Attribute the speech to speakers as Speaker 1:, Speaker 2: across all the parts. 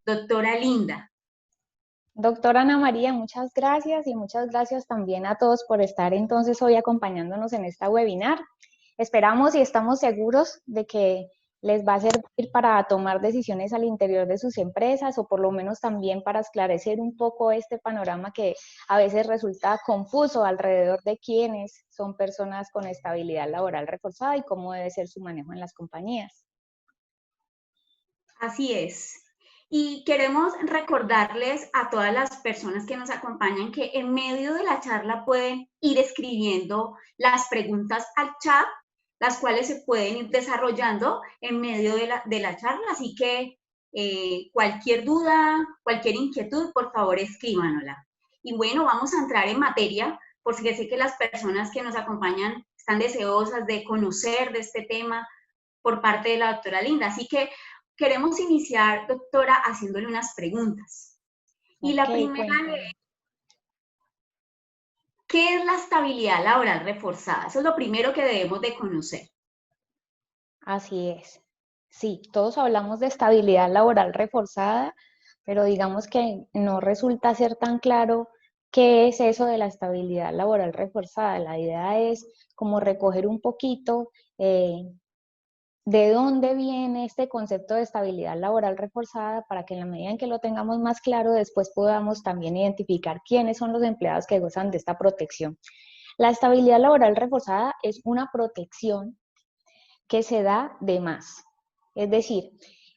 Speaker 1: Doctora Linda.
Speaker 2: Doctora Ana María, muchas gracias y muchas gracias también a todos por estar entonces hoy acompañándonos en esta webinar. Esperamos y estamos seguros de que les va a servir para tomar decisiones al interior de sus empresas o por lo menos también para esclarecer un poco este panorama que a veces resulta confuso alrededor de quiénes son personas con estabilidad laboral reforzada y cómo debe ser su manejo en las compañías.
Speaker 1: Así es. Y queremos recordarles a todas las personas que nos acompañan que en medio de la charla pueden ir escribiendo las preguntas al chat, las cuales se pueden ir desarrollando en medio de la charla. Así que cualquier duda, cualquier inquietud, por favor escríbanosla. Y bueno, vamos a entrar en materia, porque sé que las personas que nos acompañan están deseosas de conocer de este tema por parte de la doctora Linda. Así que queremos iniciar, doctora, haciéndole unas preguntas. Y
Speaker 2: Ok,
Speaker 1: la primera
Speaker 2: cuéntame.
Speaker 1: es, ¿qué es la estabilidad laboral reforzada? Eso es lo primero que debemos de conocer.
Speaker 2: Así es. Sí, todos hablamos de estabilidad laboral reforzada, pero digamos que no resulta ser tan claro qué es eso de la estabilidad laboral reforzada. La idea es como recoger un poquito de dónde viene este concepto de estabilidad laboral reforzada para que en la medida en que lo tengamos más claro, después podamos también identificar quiénes son los empleados que gozan de esta protección. La estabilidad laboral reforzada es una protección que se da de más. Es decir,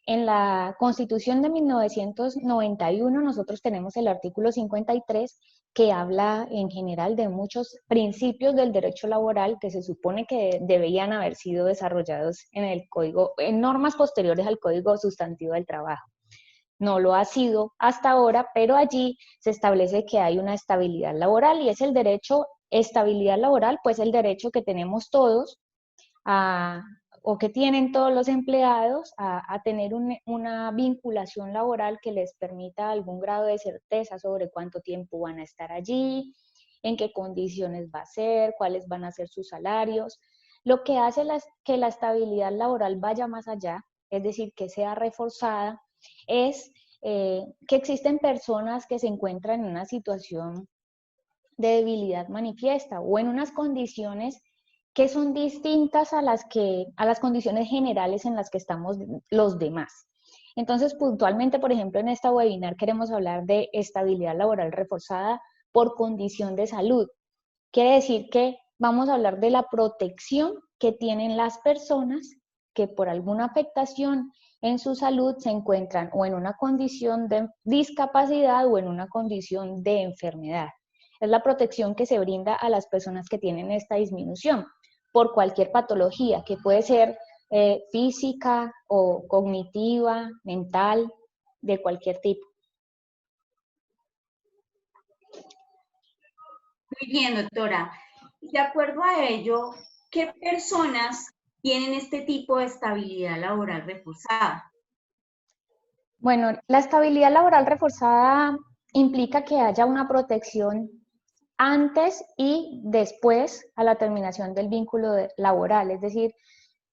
Speaker 2: en la Constitución de 1991 nosotros tenemos el artículo 53 que habla en general de muchos principios del derecho laboral que se supone que debían haber sido desarrollados en el código, en normas posteriores al Código Sustantivo del Trabajo. No lo ha sido hasta ahora, pero allí se establece que hay una estabilidad laboral y es el derecho, estabilidad laboral, pues el derecho que tenemos todos a, o que tienen todos los empleados a tener una vinculación laboral que les permita algún grado de certeza sobre cuánto tiempo van a estar allí, en qué condiciones va a ser, cuáles van a ser sus salarios. Lo que hace que la estabilidad laboral vaya más allá, es decir, que sea reforzada, es que existen personas que se encuentran en una situación de debilidad manifiesta o en unas condiciones que son distintas a las condiciones generales en las que estamos los demás. Entonces, puntualmente, por ejemplo, en esta webinar queremos hablar de estabilidad laboral reforzada por condición de salud. Quiere decir que vamos a hablar de la protección que tienen las personas que por alguna afectación en su salud se encuentran o en una condición de discapacidad o en una condición de enfermedad. Es la protección que se brinda a las personas que tienen esta disminución por cualquier patología, que puede ser física o cognitiva, mental, de cualquier tipo.
Speaker 1: Muy bien, doctora. De acuerdo a ello, ¿qué personas tienen este tipo de estabilidad laboral reforzada?
Speaker 2: Bueno, la estabilidad laboral reforzada implica que haya una protección antes y después a la terminación del vínculo laboral, es decir,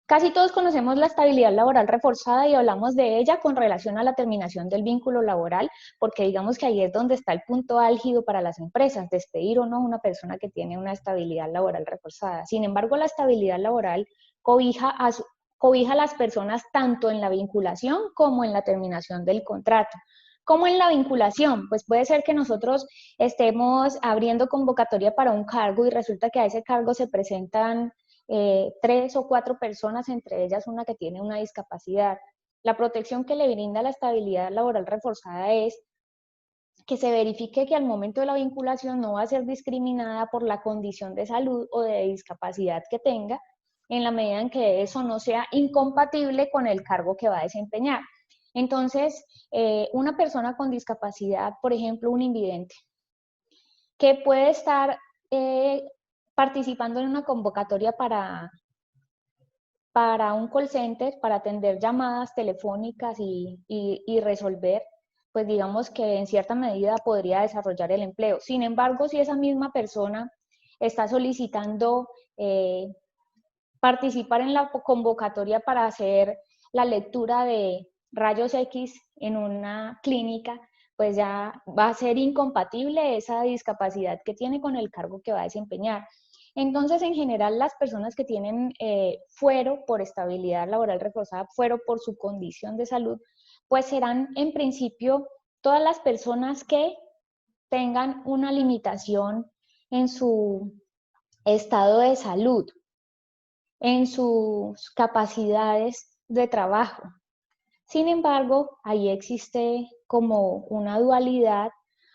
Speaker 2: casi todos conocemos la estabilidad laboral reforzada y hablamos de ella con relación a la terminación del vínculo laboral, porque digamos que ahí es donde está el punto álgido para las empresas, despedir o no a una persona que tiene una estabilidad laboral reforzada. Sin embargo, la estabilidad laboral cobija a las personas tanto en la vinculación como en la terminación del contrato. ¿Cómo en la vinculación? Pues puede ser que nosotros estemos abriendo convocatoria para un cargo y resulta que a ese cargo se presentan 3 o 4 personas, entre ellas una que tiene una discapacidad. La protección que le brinda la estabilidad laboral reforzada es que se verifique que al momento de la vinculación no va a ser discriminada por la condición de salud o de discapacidad que tenga, en la medida en que eso no sea incompatible con el cargo que va a desempeñar. Entonces, una persona con discapacidad, por ejemplo, un invidente, que puede estar eh, participando en una convocatoria para un call center, para atender llamadas telefónicas y resolver, pues digamos que en cierta medida podría desarrollar el empleo. Sin embargo, si esa misma persona está solicitando participar en la convocatoria para hacer la lectura rayos X en una clínica, pues ya va a ser incompatible esa discapacidad que tiene con el cargo que va a desempeñar. Entonces, en general, las personas que tienen fuero por estabilidad laboral reforzada, fuero por su condición de salud, pues serán en principio todas las personas que tengan una limitación en su estado de salud, en sus capacidades de trabajo. Sin embargo, ahí existe como una dualidad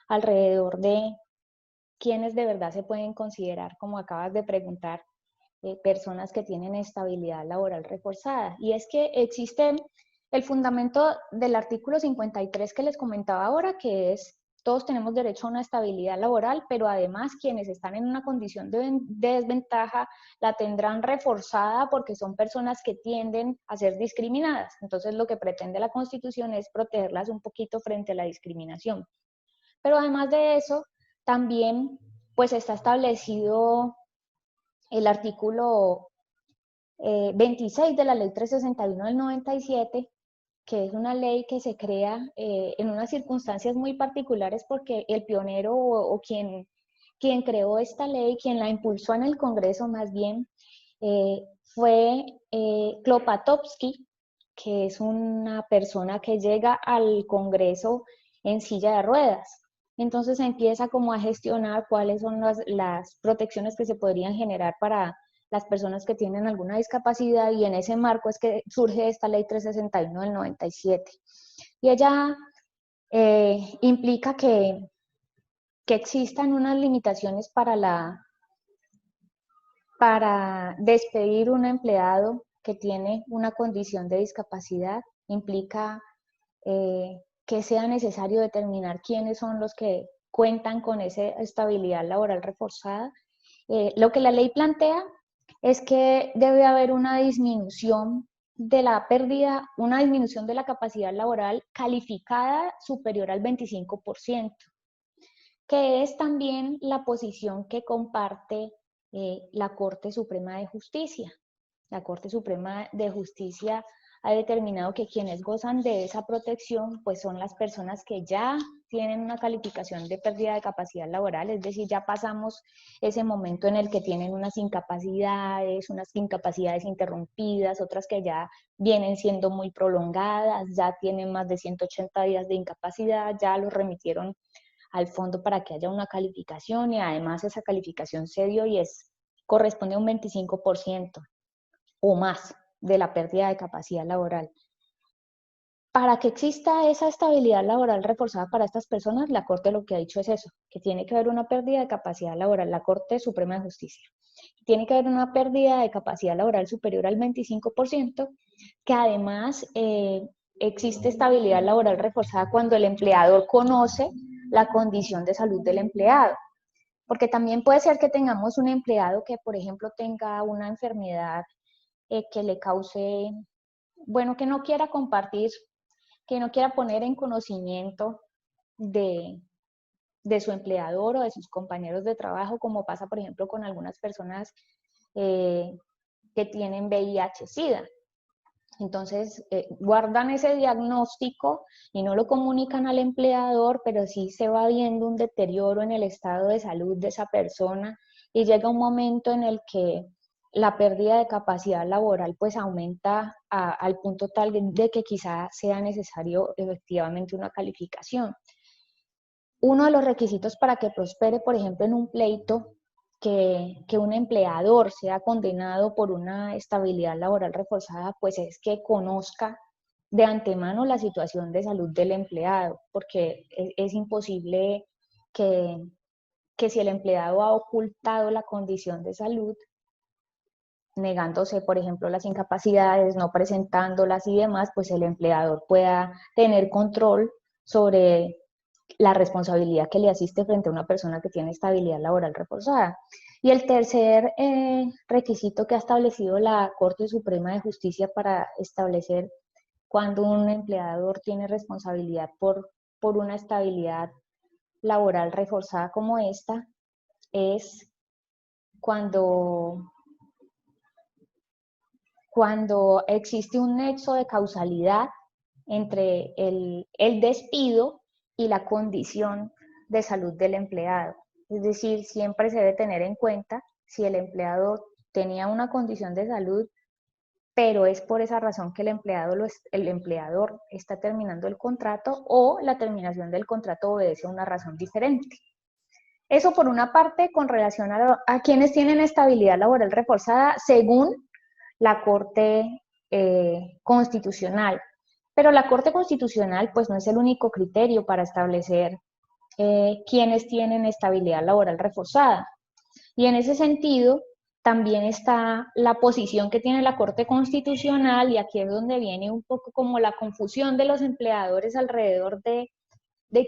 Speaker 2: alrededor de quiénes de verdad se pueden considerar, como acabas de preguntar, personas que tienen estabilidad laboral reforzada. Y es que existe el fundamento del artículo 53 que les comentaba ahora, que es todos tenemos derecho a una estabilidad laboral, pero además quienes están en una condición de desventaja la tendrán reforzada porque son personas que tienden a ser discriminadas. Entonces lo que pretende la Constitución es protegerlas un poquito frente a la discriminación. Pero además de eso, también pues está establecido el artículo 26 de la ley 361 del 97, que es una ley que se crea en unas circunstancias muy particulares porque el pionero o quien creó esta ley, quien la impulsó en el Congreso más bien, fue Klopatowski, que es una persona que llega al Congreso en silla de ruedas. Entonces empieza como a gestionar cuáles son las protecciones que se podrían generar para las personas que tienen alguna discapacidad, y en ese marco es que surge esta ley 361 del 97. Y ella implica que existan unas limitaciones para despedir un empleado que tiene una condición de discapacidad. Implica que sea necesario determinar quiénes son los que cuentan con esa estabilidad laboral reforzada. Lo que la ley plantea es que debe haber una disminución de la pérdida, una disminución de la capacidad laboral calificada superior al 25%, que es también la posición que comparte la Corte Suprema de Justicia. La Corte Suprema de Justicia ha determinado que quienes gozan de esa protección pues son las personas que ya tienen una calificación de pérdida de capacidad laboral, es decir, ya pasamos ese momento en el que tienen unas incapacidades interrumpidas, otras que ya vienen siendo muy prolongadas, ya tienen más de 180 días de incapacidad, ya los remitieron al fondo para que haya una calificación, y además esa calificación se dio y corresponde a un 25% o más de la pérdida de capacidad laboral. Para que exista esa estabilidad laboral reforzada para estas personas, la Corte lo que ha dicho es eso, que tiene que haber una pérdida de capacidad laboral, la Corte Suprema de Justicia. Tiene que haber una pérdida de capacidad laboral superior al 25%, que además existe estabilidad laboral reforzada cuando el empleador conoce la condición de salud del empleado. Porque también puede ser que tengamos un empleado que, por ejemplo, tenga una enfermedad que le cause, bueno, que no quiera compartir, que no quiera poner en conocimiento de, de su empleador o de sus compañeros de trabajo, como pasa, por ejemplo, con algunas personas que tienen VIH-Sida. Entonces, guardan ese diagnóstico y no lo comunican al empleador, pero sí se va viendo un deterioro en el estado de salud de esa persona, y llega un momento en el que la pérdida de capacidad laboral pues aumenta al punto tal de que quizá sea necesario efectivamente una calificación. Uno de los requisitos para que prospere, por ejemplo, en un pleito, que un empleador sea condenado por una estabilidad laboral reforzada, pues es que conozca de antemano la situación de salud del empleado, porque es imposible que si el empleado ha ocultado la condición de salud, negándose, por ejemplo, las incapacidades, no presentándolas y demás, pues el empleador pueda tener control sobre la responsabilidad que le asiste frente a una persona que tiene estabilidad laboral reforzada. Y el tercer requisito que ha establecido la Corte Suprema de Justicia para establecer cuando un empleador tiene responsabilidad por una estabilidad laboral reforzada como esta es cuando existe un nexo de causalidad entre el despido y la condición de salud del empleado. Es decir, siempre se debe tener en cuenta si el empleado tenía una condición de salud, pero es por esa razón que el empleador está terminando el contrato, o la terminación del contrato obedece a una razón diferente. Eso por una parte con relación a quienes tienen estabilidad laboral reforzada según la Corte Constitucional. Pero la Corte Constitucional pues no es el único criterio para establecer quienes tienen estabilidad laboral reforzada. Y en ese sentido también está la posición que tiene la Corte Constitucional, y aquí es donde viene un poco como la confusión de los empleadores alrededor de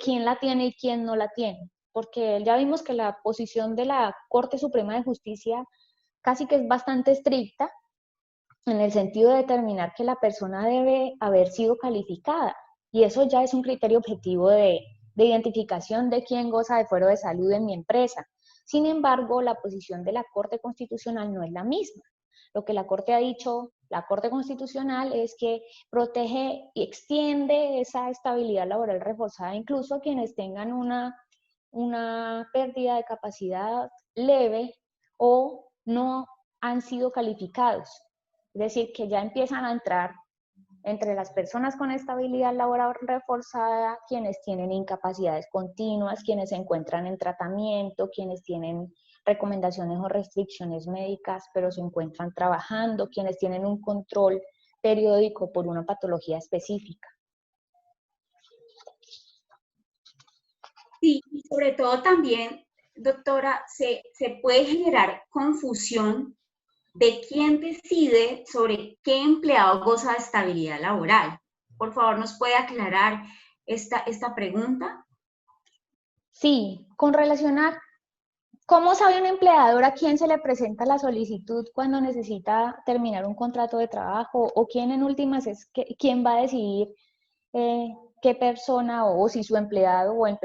Speaker 2: quién la tiene y quién no la tiene. Porque ya vimos que la posición de la Corte Suprema de Justicia casi que es bastante estricta, en el sentido de determinar que la persona debe haber sido calificada. Y eso ya es un criterio objetivo de identificación de quién goza de fuero de salud en mi empresa. Sin embargo, la posición de la Corte Constitucional no es la misma. Lo que la Corte ha dicho, la Corte Constitucional, es que protege y extiende esa estabilidad laboral reforzada incluso a quienes tengan una pérdida de capacidad leve o no han sido calificados. Es decir, que ya empiezan a entrar entre las personas con estabilidad laboral reforzada, quienes tienen incapacidades continuas, quienes se encuentran en tratamiento, quienes tienen recomendaciones o restricciones médicas, pero se encuentran trabajando, quienes tienen un control periódico por una patología específica.
Speaker 1: Sí, y sobre todo también, doctora, se puede generar confusión de quién decide sobre qué empleado goza de estabilidad laboral. Por favor, ¿nos puede aclarar esta pregunta?
Speaker 2: Sí, con relación a cómo sabe un empleador a quién se le presenta la solicitud cuando necesita terminar un contrato de trabajo, o quién en últimas es quién va a decidir qué persona, o si su empleado o el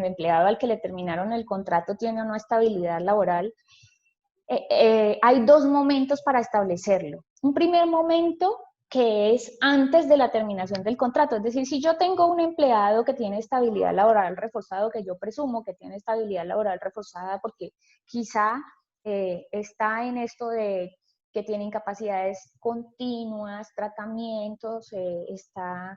Speaker 2: empleado al que le terminaron el contrato tiene o no estabilidad laboral. Hay dos momentos para establecerlo. Un primer momento, que es antes de la terminación del contrato. Es decir, si yo tengo un empleado que tiene estabilidad laboral reforzada, que yo presumo que tiene estabilidad laboral reforzada porque quizá está en esto de que tiene incapacidades continuas, tratamientos, está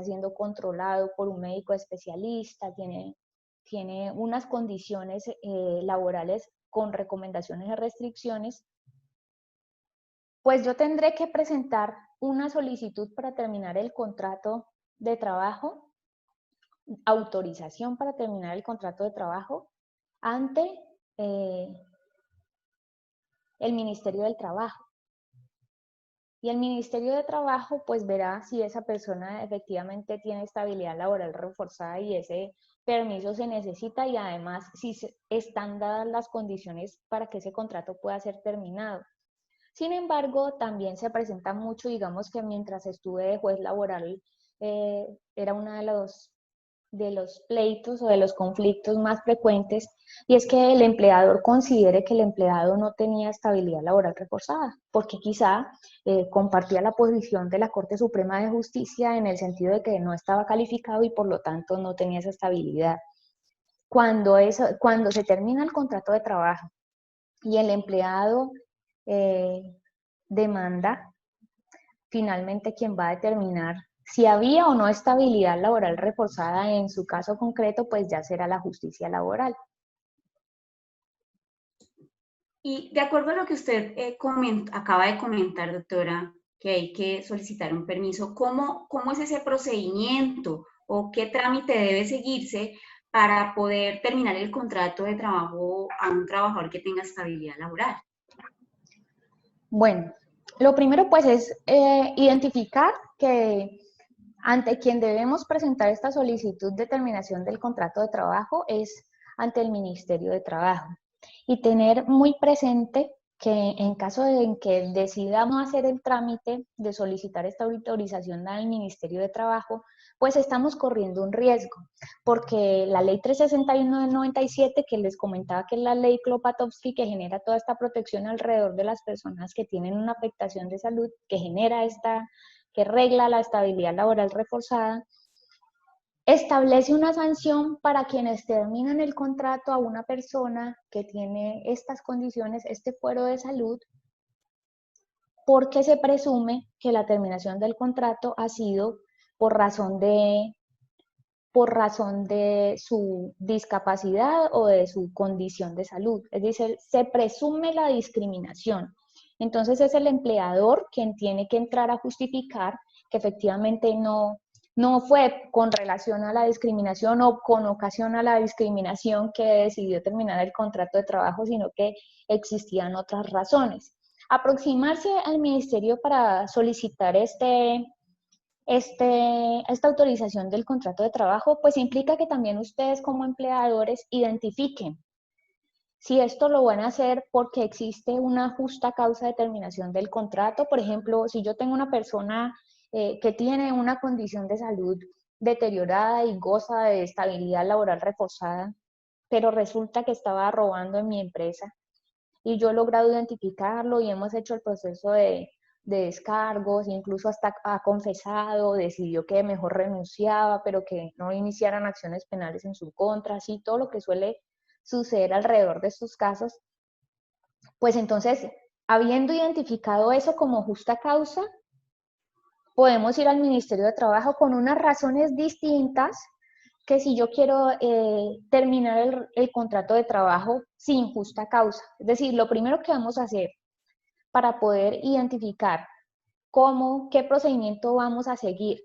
Speaker 2: siendo controlado por un médico especialista, tiene unas condiciones laborales con recomendaciones de restricciones, pues yo tendré que presentar una solicitud para terminar el contrato de trabajo, autorización para terminar el contrato de trabajo ante el Ministerio del Trabajo. Y el Ministerio de Trabajo pues verá si esa persona efectivamente tiene estabilidad laboral reforzada y ese permiso se necesita, y además si están dadas las condiciones para que ese contrato pueda ser terminado. Sin embargo, también se presenta mucho, digamos que mientras estuve de juez laboral, era uno de los pleitos o de los conflictos más frecuentes, y es que el empleador considere que el empleado no tenía estabilidad laboral reforzada, porque quizá compartía la posición de la Corte Suprema de Justicia en el sentido de que no estaba calificado y por lo tanto no tenía esa estabilidad. Cuando se termina el contrato de trabajo y el empleado demanda, finalmente quien va a determinar si había o no estabilidad laboral reforzada en su caso concreto, pues ya será la justicia laboral.
Speaker 1: Y de acuerdo a lo que usted acaba de comentar, doctora, que hay que solicitar un permiso, ¿cómo es ese procedimiento o qué trámite debe seguirse para poder terminar el contrato de trabajo a un trabajador que tenga estabilidad laboral?
Speaker 2: Bueno, lo primero pues es identificar que ante quien debemos presentar esta solicitud de terminación del contrato de trabajo es ante el Ministerio de Trabajo, y tener muy presente que en caso de que decidamos hacer el trámite de solicitar esta autorización al Ministerio de Trabajo, pues estamos corriendo un riesgo, porque la ley 361 del 97, que les comentaba que es la ley Klopatowski, que genera toda esta protección alrededor de las personas que tienen una afectación de salud, que genera que regla la estabilidad laboral reforzada, establece una sanción para quienes terminan el contrato a una persona que tiene estas condiciones, este fuero de salud, porque se presume que la terminación del contrato ha sido por razón de su discapacidad o de su condición de salud. Es decir, se presume la discriminación. Entonces es el empleador quien tiene que entrar a justificar que efectivamente no fue con relación a la discriminación o con ocasión a la discriminación que decidió terminar el contrato de trabajo, sino que existían otras razones. Aproximarse al ministerio para solicitar esta autorización del contrato de trabajo, pues implica que también ustedes como empleadores identifiquen si esto lo van a hacer porque existe una justa causa de terminación del contrato. Por ejemplo, si yo tengo una persona que tiene una condición de salud deteriorada y goza de estabilidad laboral reforzada, pero resulta que estaba robando en mi empresa y yo he logrado identificarlo y hemos hecho el proceso de descargos, incluso hasta ha confesado, decidió que mejor renunciaba, pero que no iniciaran acciones penales en su contra, así todo lo que suele suceder alrededor de estos casos, pues entonces, habiendo identificado eso como justa causa, podemos ir al Ministerio de Trabajo con unas razones distintas que si yo quiero terminar el contrato de trabajo sin justa causa. Es decir, lo primero que vamos a hacer para poder identificar qué procedimiento vamos a seguir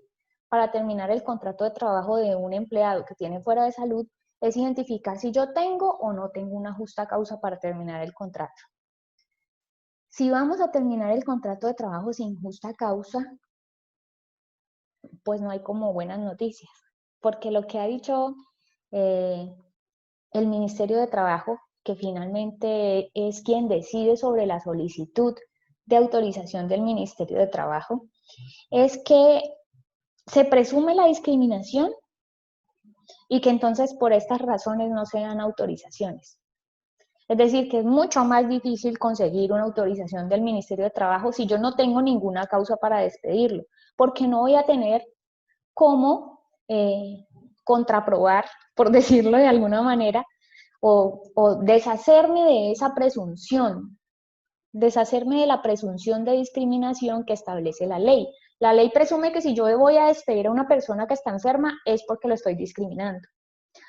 Speaker 2: para terminar el contrato de trabajo de un empleado que tiene fuera de salud es identificar si yo tengo o no tengo una justa causa para terminar el contrato. Si vamos a terminar el contrato de trabajo sin justa causa, pues no hay como buenas noticias, porque lo que ha dicho el Ministerio de Trabajo, que finalmente es quien decide sobre la solicitud de autorización del Ministerio de Trabajo, es que se presume la discriminación y que entonces por estas razones no se dan autorizaciones. Es decir, que es mucho más difícil conseguir una autorización del Ministerio de Trabajo si yo no tengo ninguna causa para despedirlo, porque no voy a tener cómo contraprobar, por decirlo de alguna manera, o deshacerme de esa presunción, deshacerme de la presunción de discriminación que establece la ley. La ley presume que si yo voy a despedir a una persona que está enferma es porque lo estoy discriminando.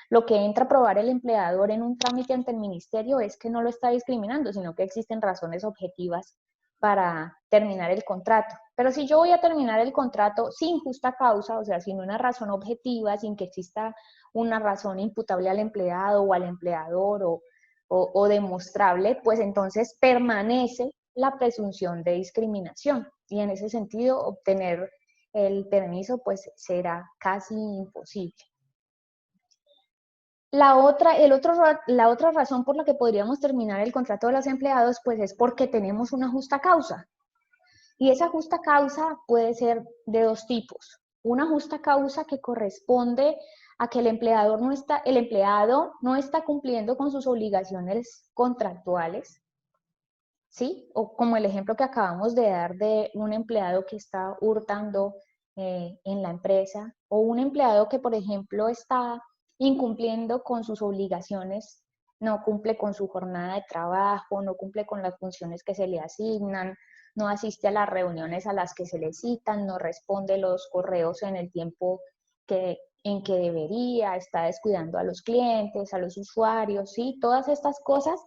Speaker 2: Lo que entra a probar el empleador en un trámite ante el ministerio es que no lo está discriminando, sino que existen razones objetivas para terminar el contrato. Pero si yo voy a terminar el contrato sin justa causa, o sea, sin una razón objetiva, sin que exista una razón imputable al empleado o al empleador o demostrable, pues entonces permanece la presunción de discriminación y en ese sentido obtener el permiso pues será casi imposible. La otra razón por la que podríamos terminar el contrato de los empleados pues es porque tenemos una justa causa. Y esa justa causa puede ser de dos tipos. Una justa causa que corresponde a que el empleado no está cumpliendo con sus obligaciones contractuales, ¿sí? O como el ejemplo que acabamos de dar de un empleado que está hurtando en la empresa, o un empleado que, por ejemplo, está incumpliendo con sus obligaciones, no cumple con su jornada de trabajo, no cumple con las funciones que se le asignan, no asiste a las reuniones a las que se le citan, no responde los correos en el tiempo en que debería, está descuidando a los clientes, a los usuarios, ¿sí? Todas estas cosas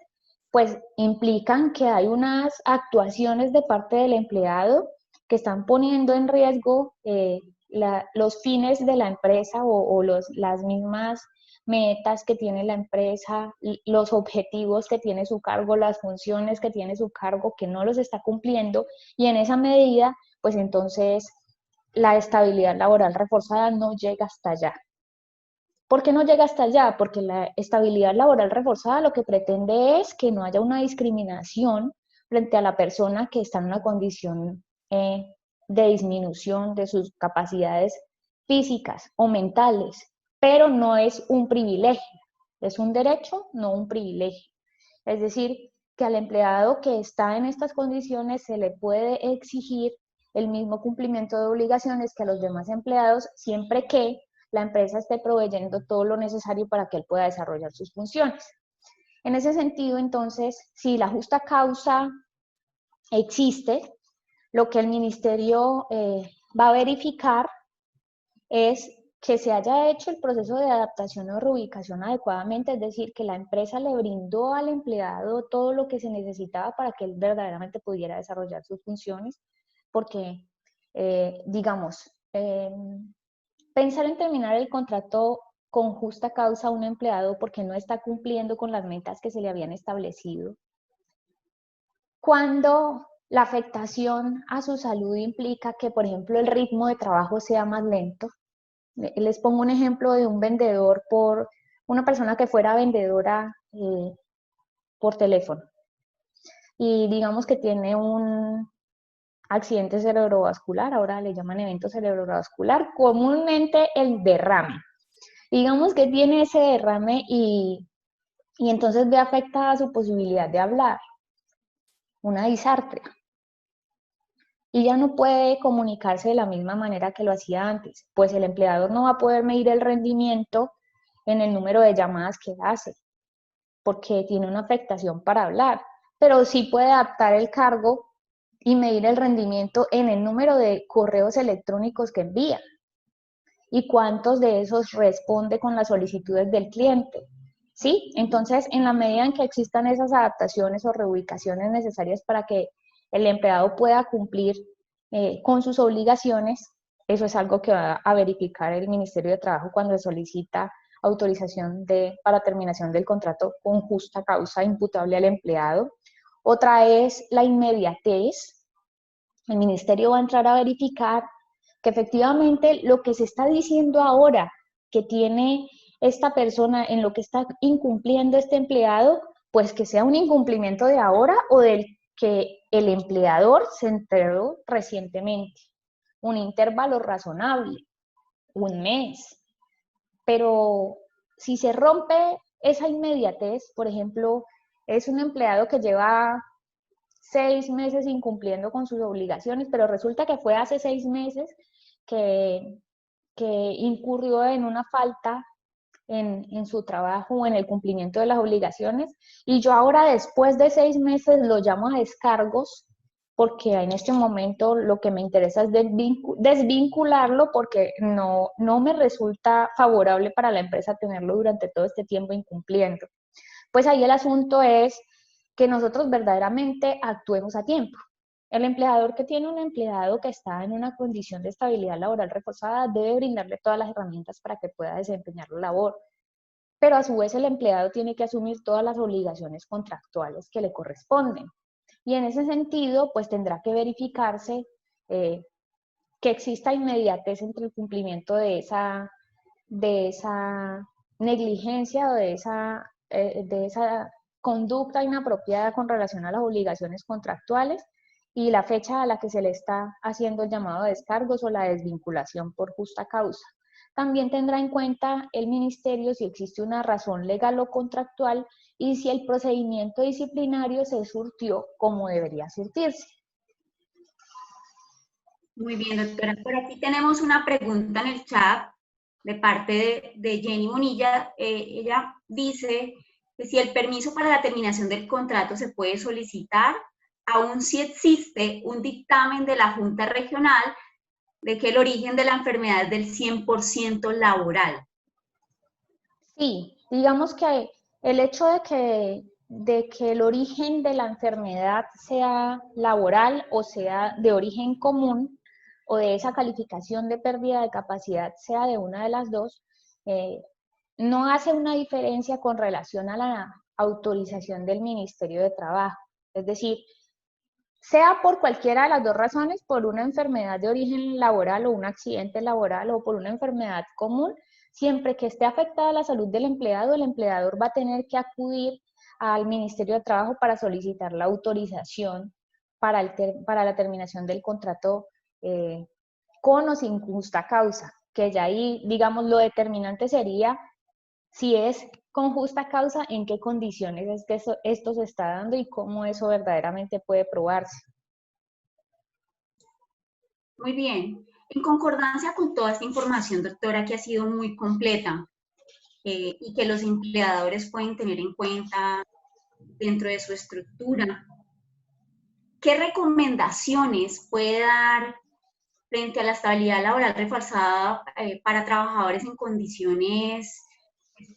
Speaker 2: pues implican que hay unas actuaciones de parte del empleado que están poniendo en riesgo los fines de la empresa o las mismas metas que tiene la empresa, los objetivos que tiene su cargo, las funciones que tiene su cargo, que no los está cumpliendo y en esa medida, pues entonces la estabilidad laboral reforzada no llega hasta allá. ¿Por qué no llega hasta allá? Porque la estabilidad laboral reforzada lo que pretende es que no haya una discriminación frente a la persona que está en una condición de disminución de sus capacidades físicas o mentales, pero no es un privilegio, es un derecho, no un privilegio. Es decir, que al empleado que está en estas condiciones se le puede exigir el mismo cumplimiento de obligaciones que a los demás empleados, siempre que la empresa esté proveyendo todo lo necesario para que él pueda desarrollar sus funciones. En ese sentido, entonces, si la justa causa existe, lo que el ministerio va a verificar es que se haya hecho el proceso de adaptación o reubicación adecuadamente, es decir, que la empresa le brindó al empleado todo lo que se necesitaba para que él verdaderamente pudiera desarrollar sus funciones, porque, digamos, pensar en terminar el contrato con justa causa a un empleado porque no está cumpliendo con las metas que se le habían establecido, cuando la afectación a su salud implica que, por ejemplo, el ritmo de trabajo sea más lento. Les pongo un ejemplo de un vendedor una persona que fuera vendedora por teléfono y digamos que tiene un accidente cerebrovascular, ahora le llaman evento cerebrovascular, comúnmente el derrame. Digamos que tiene ese derrame y entonces ve afectada su posibilidad de hablar, una disartria. Y ya no puede comunicarse de la misma manera que lo hacía antes, pues el empleador no va a poder medir el rendimiento en el número de llamadas que hace, porque tiene una afectación para hablar, pero sí puede adaptar el cargo y medir el rendimiento en el número de correos electrónicos que envía y cuántos de esos responde con las solicitudes del cliente. ¿Sí? Entonces, en la medida en que existan esas adaptaciones o reubicaciones necesarias para que el empleado pueda cumplir con sus obligaciones, eso es algo que va a verificar el Ministerio de Trabajo cuando solicita autorización para terminación del contrato con justa causa imputable al empleado. Otra es la inmediatez. El Ministerio va a entrar a verificar que efectivamente lo que se está diciendo ahora que tiene esta persona en lo que está incumpliendo este empleado, pues que sea un incumplimiento de ahora o del que el empleador se enteró recientemente. Un intervalo razonable, un mes. Pero si se rompe esa inmediatez, por ejemplo, es un empleado que lleva 6 meses incumpliendo con sus obligaciones, pero resulta que fue hace 6 meses que, que incurrió en una falta en su trabajo o en el cumplimiento de las obligaciones, y yo ahora después de 6 meses lo llamo a descargos, porque en este momento lo que me interesa es desvincularlo porque no me resulta favorable para la empresa tenerlo durante todo este tiempo incumpliendo. Pues ahí el asunto es que nosotros verdaderamente actuemos a tiempo. El empleador que tiene un empleado que está en una condición de estabilidad laboral reforzada debe brindarle todas las herramientas para que pueda desempeñar la labor, pero a su vez el empleado tiene que asumir todas las obligaciones contractuales que le corresponden. Y en ese sentido, pues tendrá que verificarse que exista inmediatez entre el cumplimiento de esa negligencia o de esa conducta inapropiada con relación a las obligaciones contractuales y la fecha a la que se le está haciendo el llamado a descargos o la desvinculación por justa causa. También tendrá en cuenta el ministerio si existe una razón legal o contractual y si el procedimiento disciplinario se surtió como debería surtirse.
Speaker 1: Muy bien, doctora. Por aquí tenemos una pregunta en el chat de parte de Jenny Bonilla. Ella dice que si el permiso para la terminación del contrato se puede solicitar, aun si existe un dictamen de la Junta Regional de que el origen de la enfermedad es del 100% laboral.
Speaker 2: Sí, digamos que el hecho de que el origen de la enfermedad sea laboral o sea de origen común o de esa calificación de pérdida de capacidad sea de una de las dos, no hace una diferencia con relación a la autorización del Ministerio de Trabajo. Es decir, sea por cualquiera de las dos razones, por una enfermedad de origen laboral o un accidente laboral o por una enfermedad común, siempre que esté afectada la salud del empleado, el empleador va a tener que acudir al Ministerio de Trabajo para solicitar la autorización para la terminación del contrato con o sin justa causa, que ya ahí, digamos, lo determinante sería si es con justa causa, en qué condiciones es que esto se está dando y cómo eso verdaderamente puede probarse.
Speaker 1: Muy bien. En concordancia con toda esta información, doctora, que ha sido muy completa y que los empleadores pueden tener en cuenta dentro de su estructura, ¿qué recomendaciones puede dar frente a la estabilidad laboral reforzada para trabajadores en condiciones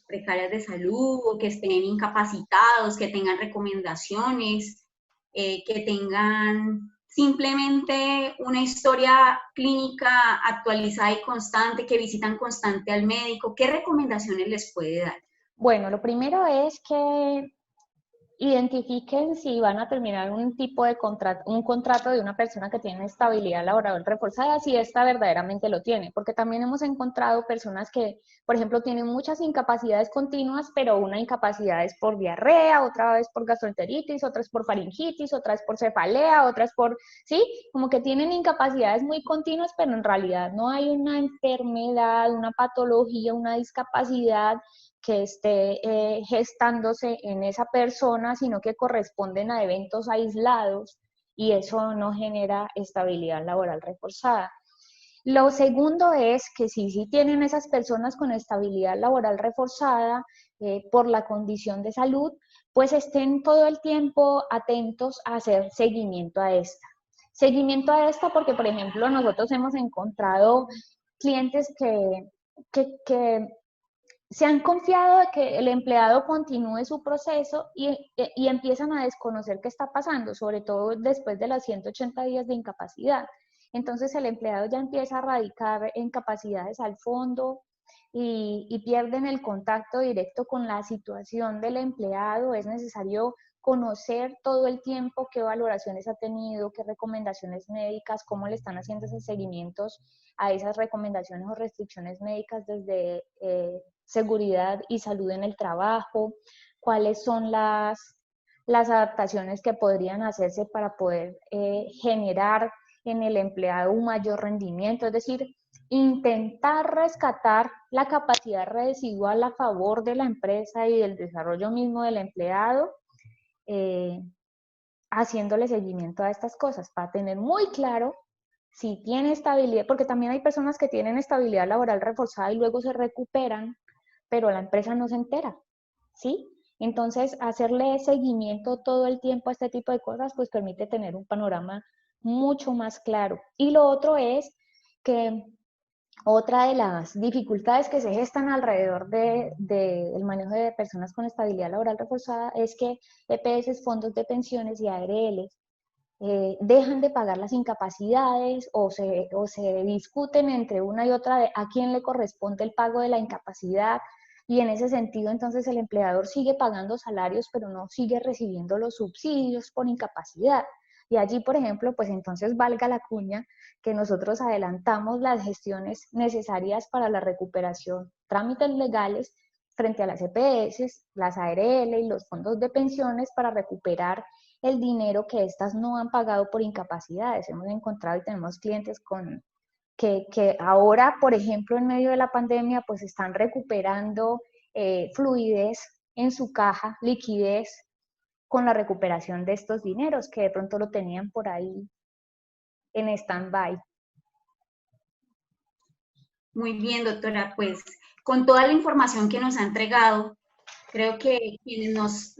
Speaker 1: precarias de salud o que estén incapacitados, que tengan recomendaciones, que tengan simplemente una historia clínica actualizada y constante, que visitan constante al médico? ¿Qué recomendaciones les puede dar?
Speaker 2: Bueno, lo primero es que identifiquen si van a terminar un tipo de contrato, un contrato de una persona que tiene estabilidad laboral reforzada, si esta verdaderamente lo tiene, porque también hemos encontrado personas que, por ejemplo, tienen muchas incapacidades continuas, pero una incapacidad es por diarrea, otra vez por gastroenteritis, otra es por faringitis, otra es por cefalea, otra es por, sí, como que tienen incapacidades muy continuas, pero en realidad no hay una enfermedad, una patología, una discapacidad que esté gestándose en esa persona, sino que corresponden a eventos aislados y eso no genera estabilidad laboral reforzada. Lo segundo es que si tienen esas personas con estabilidad laboral reforzada por la condición de salud, pues estén todo el tiempo atentos a hacer seguimiento a esta. Seguimiento a esta porque, por ejemplo, nosotros hemos encontrado clientes que se han confiado de que el empleado continúe su proceso y empiezan a desconocer qué está pasando, sobre todo después de las 180 días de incapacidad. Entonces el empleado ya empieza a radicar incapacidades al fondo y pierden el contacto directo con la situación del empleado. Es necesario conocer todo el tiempo qué valoraciones ha tenido, qué recomendaciones médicas, cómo le están haciendo esos seguimientos a esas recomendaciones o restricciones médicas desde seguridad y salud en el trabajo, cuáles son las adaptaciones que podrían hacerse para poder generar en el empleado un mayor rendimiento, es decir, intentar rescatar la capacidad residual a favor de la empresa y del desarrollo mismo del empleado, eh, haciéndole seguimiento a estas cosas para tener muy claro si tiene estabilidad, porque también hay personas que tienen estabilidad laboral reforzada y luego se recuperan, pero la empresa no se entera, ¿sí? Entonces, hacerle seguimiento todo el tiempo a este tipo de cosas, pues permite tener un panorama mucho más claro. Y lo otro es que otra de las dificultades que se gestan alrededor del manejo de personas con estabilidad laboral reforzada es que EPS, fondos de pensiones y ARLs dejan de pagar las incapacidades o se discuten entre una y otra de a quién le corresponde el pago de la incapacidad y en ese sentido entonces el empleador sigue pagando salarios pero no sigue recibiendo los subsidios por incapacidad. Y allí, por ejemplo, pues entonces valga la cuña que nosotros adelantamos las gestiones necesarias para la recuperación, trámites legales frente a las EPS, las ARL y los fondos de pensiones para recuperar el dinero que estas no han pagado por incapacidades. Hemos encontrado y tenemos clientes que ahora, por ejemplo, en medio de la pandemia, pues están recuperando fluidez en su caja, liquidez, con la recuperación de estos dineros que de pronto lo tenían por ahí en stand-by.
Speaker 1: Muy bien, doctora, pues con toda la información que nos ha entregado, creo que quienes nos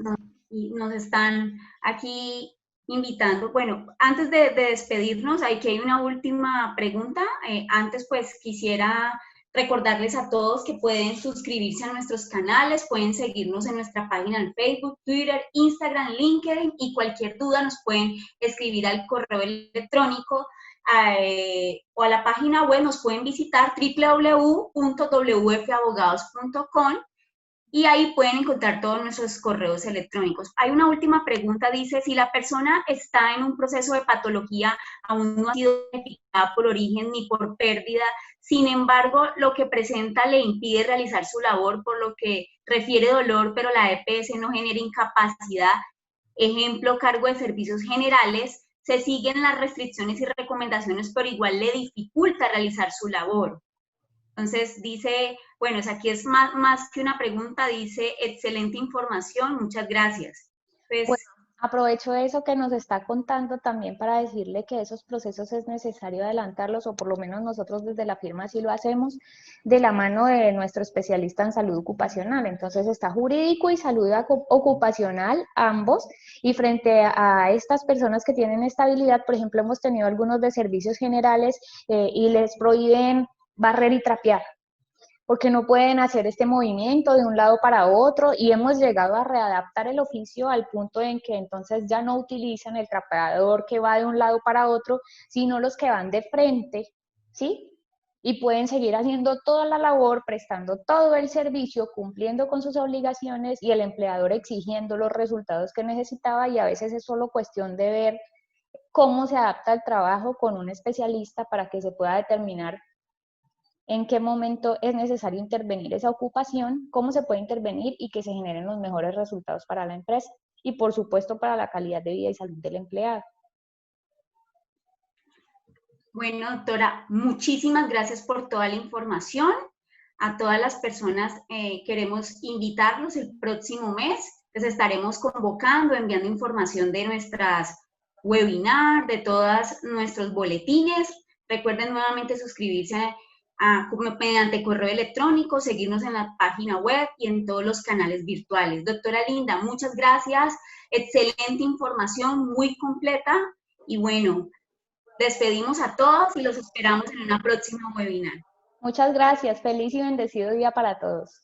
Speaker 1: están aquí invitando, bueno, antes de despedirnos, aquí hay una última pregunta. Antes, pues quisiera recordarles a todos que pueden suscribirse a nuestros canales, pueden seguirnos en nuestra página en Facebook, Twitter, Instagram, LinkedIn y cualquier duda nos pueden escribir al correo electrónico o a la página web. Nos pueden visitar www.wfabogados.com y ahí pueden encontrar todos nuestros correos electrónicos. Hay una última pregunta, dice, si la persona está en un proceso de patología, aún no ha sido identificada por origen ni por pérdida, sin embargo, lo que presenta le impide realizar su labor, por lo que refiere dolor, pero la EPS no genera incapacidad, ejemplo, cargo de servicios generales, se siguen las restricciones y recomendaciones, pero igual le dificulta realizar su labor. Entonces dice, bueno, aquí es más que una pregunta, dice, excelente información, muchas gracias. Pues,
Speaker 2: Bueno, Aprovecho eso que nos está contando también para decirle que esos procesos es necesario adelantarlos, o por lo menos nosotros desde la firma sí lo hacemos, de la mano de nuestro especialista en salud ocupacional. Entonces está jurídico y salud ocupacional, ambos, y frente a estas personas que tienen estabilidad, por ejemplo, hemos tenido algunos de servicios generales y les prohíben barrer y trapear, porque no pueden hacer este movimiento de un lado para otro, y hemos llegado a readaptar el oficio al punto en que entonces ya no utilizan el trapeador que va de un lado para otro, sino los que van de frente, ¿sí? Y pueden seguir haciendo toda la labor, prestando todo el servicio, cumpliendo con sus obligaciones, y el empleador exigiendo los resultados que necesitaba, y a veces es solo cuestión de ver cómo se adapta el trabajo con un especialista para que se pueda determinar en qué momento es necesario intervenir esa ocupación, cómo se puede intervenir y que se generen los mejores resultados para la empresa y, por supuesto, para la calidad de vida y salud del empleado.
Speaker 1: Bueno, doctora, muchísimas gracias por toda la información. A todas las personas queremos invitarlos el próximo mes. Les estaremos convocando, enviando información de nuestras webinars, de todos nuestros boletines. Recuerden nuevamente suscribirse mediante correo electrónico, seguirnos en la página web y en todos los canales virtuales. Doctora Linda, muchas gracias. Excelente información, muy completa. Y bueno, despedimos a todos y los esperamos en una próxima webinar.
Speaker 2: Muchas gracias. Feliz y bendecido día para todos.